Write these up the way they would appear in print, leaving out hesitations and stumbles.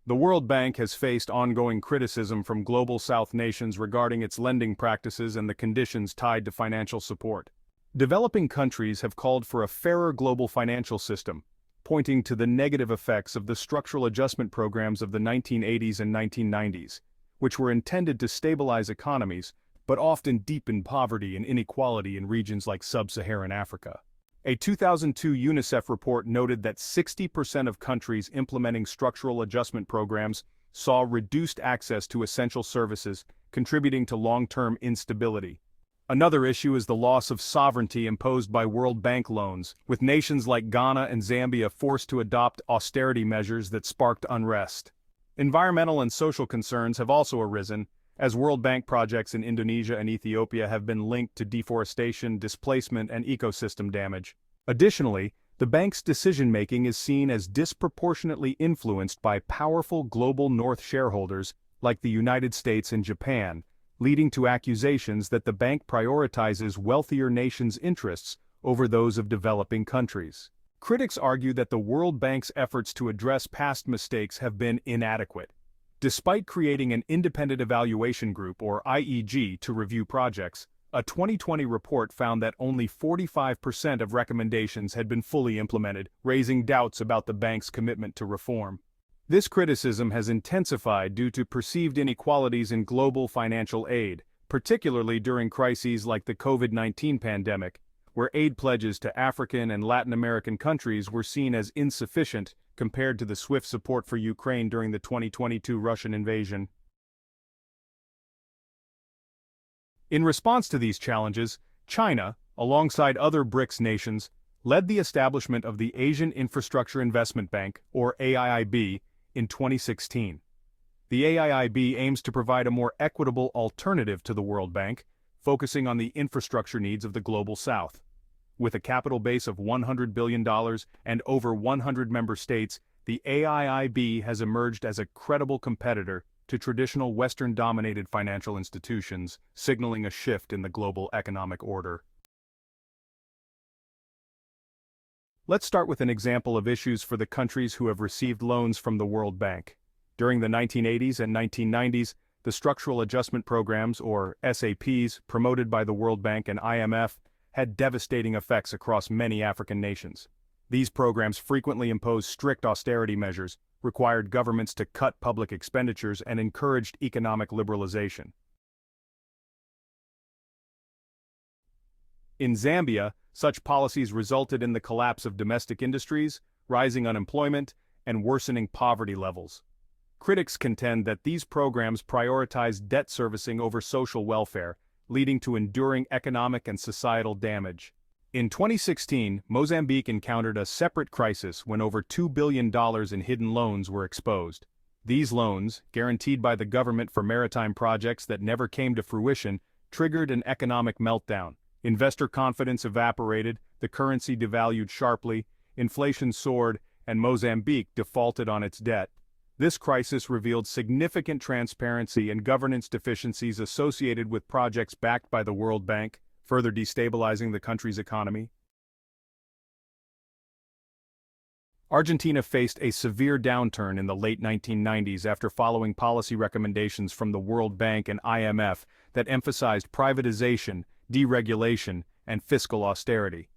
The World Bank has faced ongoing criticism from Global South nations regarding its lending practices and the conditions tied to financial support. Developing countries have called for a fairer global financial system, pointing to the negative effects of the structural adjustment programs of the 1980s and 1990s, which were intended to stabilize economies, but often deepen poverty and inequality in regions like sub-Saharan Africa. A 2002 UNICEF report noted that 60% of countries implementing structural adjustment programs saw reduced access to essential services, contributing to long-term instability. Another issue is the loss of sovereignty imposed by World Bank loans, with nations like Ghana and Zambia forced to adopt austerity measures that sparked unrest. Environmental and social concerns have also arisen, as World Bank projects in Indonesia and Ethiopia have been linked to deforestation, displacement, and ecosystem damage. Additionally, the bank's decision-making is seen as disproportionately influenced by powerful global North shareholders like the United States and Japan, leading to accusations that the bank prioritizes wealthier nations' interests over those of developing countries. Critics argue that the World Bank's efforts to address past mistakes have been inadequate. Despite creating an independent evaluation group, or IEG, to review projects, a 2020 report found that only 45% of recommendations had been fully implemented, raising doubts about the bank's commitment to reform. This criticism has intensified due to perceived inequalities in global financial aid, particularly during crises like the COVID-19 pandemic, where aid pledges to African and Latin American countries were seen as insufficient compared to the swift support for Ukraine during the 2022 Russian invasion. In response to these challenges, China, alongside other BRICS nations, led the establishment of the Asian Infrastructure Investment Bank, or AIIB, in 2016. The AIIB aims to provide a more equitable alternative to the World Bank, focusing on the infrastructure needs of the Global South. With a capital base of $100 billion and over 100 member states, the AIIB has emerged as a credible competitor to traditional Western-dominated financial institutions, signaling a shift in the global economic order. Let's start with an example of issues for the countries who have received loans from the World Bank. During the 1980s and 1990s, the Structural Adjustment Programs, or SAPs, promoted by the World Bank and IMF, had devastating effects across many African nations. These programs frequently imposed strict austerity measures, required governments to cut public expenditures, and encouraged economic liberalization. In Zambia, such policies resulted in the collapse of domestic industries, rising unemployment, and worsening poverty levels. Critics contend that these programs prioritized debt servicing over social welfare, leading to enduring economic and societal damage. In 2016, Mozambique encountered a separate crisis when over $2 billion in hidden loans were exposed. These loans, guaranteed by the government for maritime projects that never came to fruition, triggered an economic meltdown. Investor confidence evaporated, the currency devalued sharply, inflation soared, and Mozambique defaulted on its debt. This crisis revealed significant transparency and governance deficiencies associated with projects backed by the World Bank, further destabilizing the country's economy. Argentina faced a severe downturn in the late 1990s after following policy recommendations from the World Bank and IMF that emphasized privatization, deregulation, and fiscal austerity.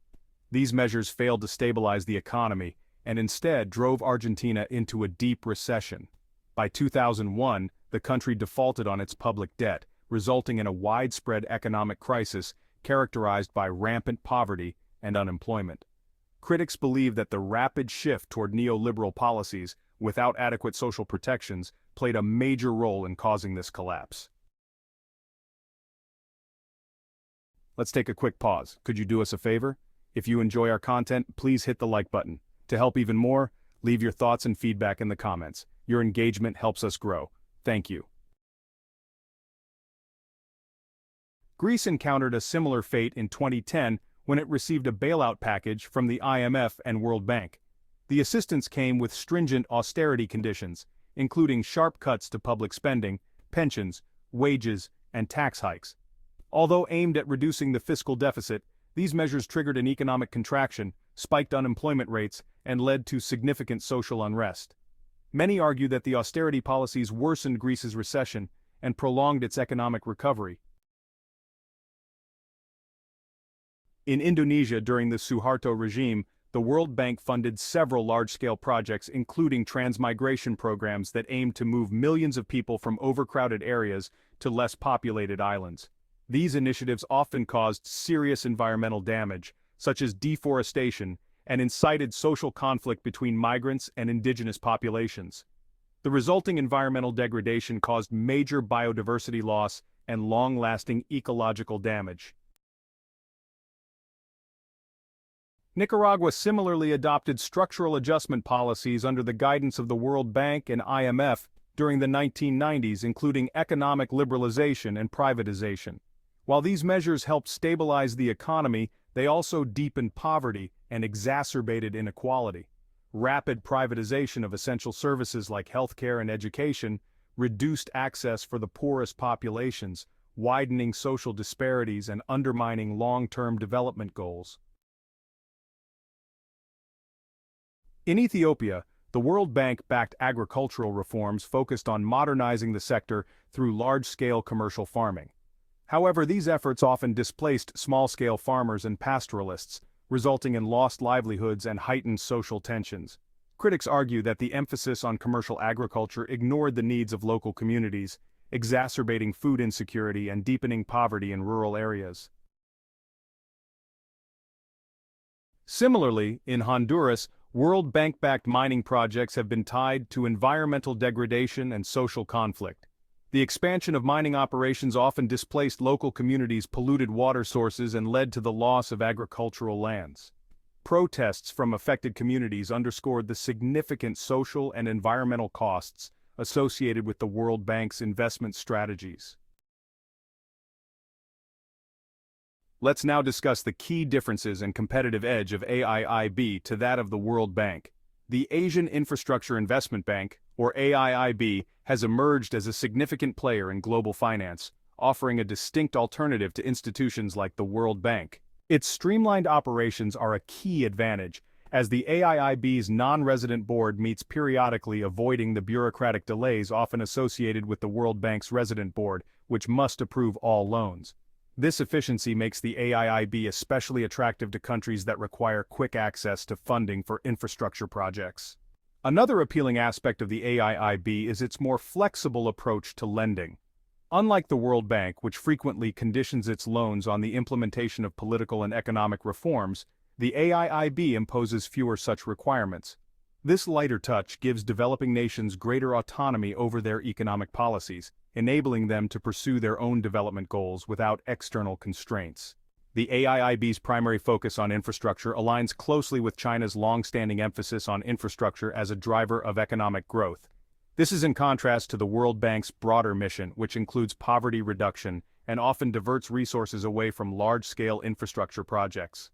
These measures failed to stabilize the economy and instead drove Argentina into a deep recession. By 2001, the country defaulted on its public debt, resulting in a widespread economic crisis characterized by rampant poverty and unemployment. Critics believe that the rapid shift toward neoliberal policies, without adequate social protections, played a major role in causing this collapse. Let's take a quick pause. Could you do us a favor? If you enjoy our content, please hit the like button. To help even more, leave your thoughts and feedback in the comments. Your engagement helps us grow. Thank you. Greece encountered a similar fate in 2010 when it received a bailout package from the IMF and World Bank. The assistance came with stringent austerity conditions, including sharp cuts to public spending, pensions, wages, and tax hikes. Although aimed at reducing the fiscal deficit, these measures triggered an economic contraction, spiked unemployment rates, and led to significant social unrest. Many argue that the austerity policies worsened Greece's recession and prolonged its economic recovery. In Indonesia during the Suharto regime, the World Bank funded several large-scale projects including transmigration programs that aimed to move millions of people from overcrowded areas to less populated islands. These initiatives often caused serious environmental damage, such as deforestation, and incited social conflict between migrants and indigenous populations. The resulting environmental degradation caused major biodiversity loss and long-lasting ecological damage. Nicaragua similarly adopted structural adjustment policies under the guidance of the World Bank and IMF during the 1990s, including economic liberalization and privatization. While these measures helped stabilize the economy, they also deepened poverty and exacerbated inequality. Rapid privatization of essential services like healthcare and education reduced access for the poorest populations, widening social disparities and undermining long-term development goals. In Ethiopia, the World Bank-backed agricultural reforms focused on modernizing the sector through large-scale commercial farming. However, these efforts often displaced small-scale farmers and pastoralists, resulting in lost livelihoods and heightened social tensions. Critics argue that the emphasis on commercial agriculture ignored the needs of local communities, exacerbating food insecurity and deepening poverty in rural areas. Similarly, in Honduras, World Bank-backed mining projects have been tied to environmental degradation and social conflict. The expansion of mining operations often displaced local communities, polluted water sources, and led to the loss of agricultural lands. Protests from affected communities underscored the significant social and environmental costs associated with the World Bank's investment strategies. Let's now discuss the key differences and competitive edge of AIIB to that of the World Bank. The Asian Infrastructure Investment Bank, or AIIB, has emerged as a significant player in global finance, offering a distinct alternative to institutions like the World Bank. Its streamlined operations are a key advantage, as the AIIB's non-resident board meets periodically, avoiding the bureaucratic delays often associated with the World Bank's resident board, which must approve all loans. This efficiency makes the AIIB especially attractive to countries that require quick access to funding for infrastructure projects. Another appealing aspect of the AIIB is its more flexible approach to lending. Unlike the World Bank, which frequently conditions its loans on the implementation of political and economic reforms, the AIIB imposes fewer such requirements. This lighter touch gives developing nations greater autonomy over their economic policies, enabling them to pursue their own development goals without external constraints. The AIIB's primary focus on infrastructure aligns closely with China's long-standing emphasis on infrastructure as a driver of economic growth. This is in contrast to the World Bank's broader mission, which includes poverty reduction and often diverts resources away from large-scale infrastructure projects.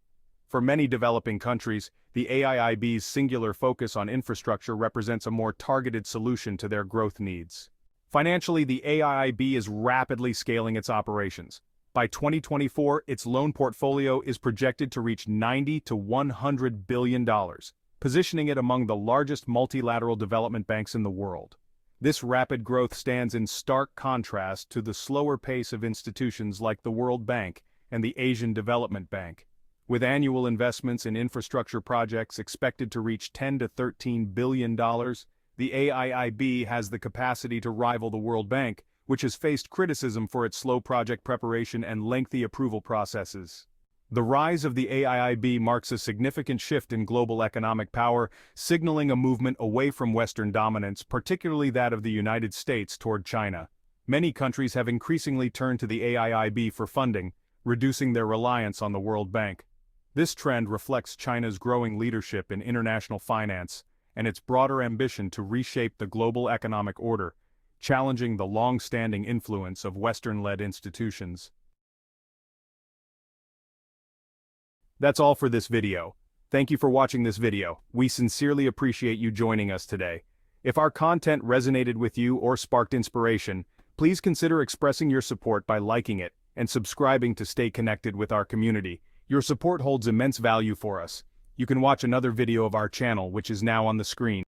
For many developing countries, the AIIB's singular focus on infrastructure represents a more targeted solution to their growth needs. Financially, the AIIB is rapidly scaling its operations. By 2024, its loan portfolio is projected to reach $90 to $100 billion, positioning it among the largest multilateral development banks in the world. This rapid growth stands in stark contrast to the slower pace of institutions like the World Bank and the Asian Development Bank. With annual investments in infrastructure projects expected to reach $10 to $13 billion, the AIIB has the capacity to rival the World Bank, which has faced criticism for its slow project preparation and lengthy approval processes. The rise of the AIIB marks a significant shift in global economic power, signaling a movement away from Western dominance, particularly that of the United States, toward China. Many countries have increasingly turned to the AIIB for funding, reducing their reliance on the World Bank. This trend reflects China's growing leadership in international finance and its broader ambition to reshape the global economic order, challenging the long-standing influence of Western-led institutions. That's all for this video. Thank you for watching this video. We sincerely appreciate you joining us today. If our content resonated with you or sparked inspiration, please consider expressing your support by liking it and subscribing to stay connected with our community. Your support holds immense value for us. You can watch another video of our channel, which is now on the screen.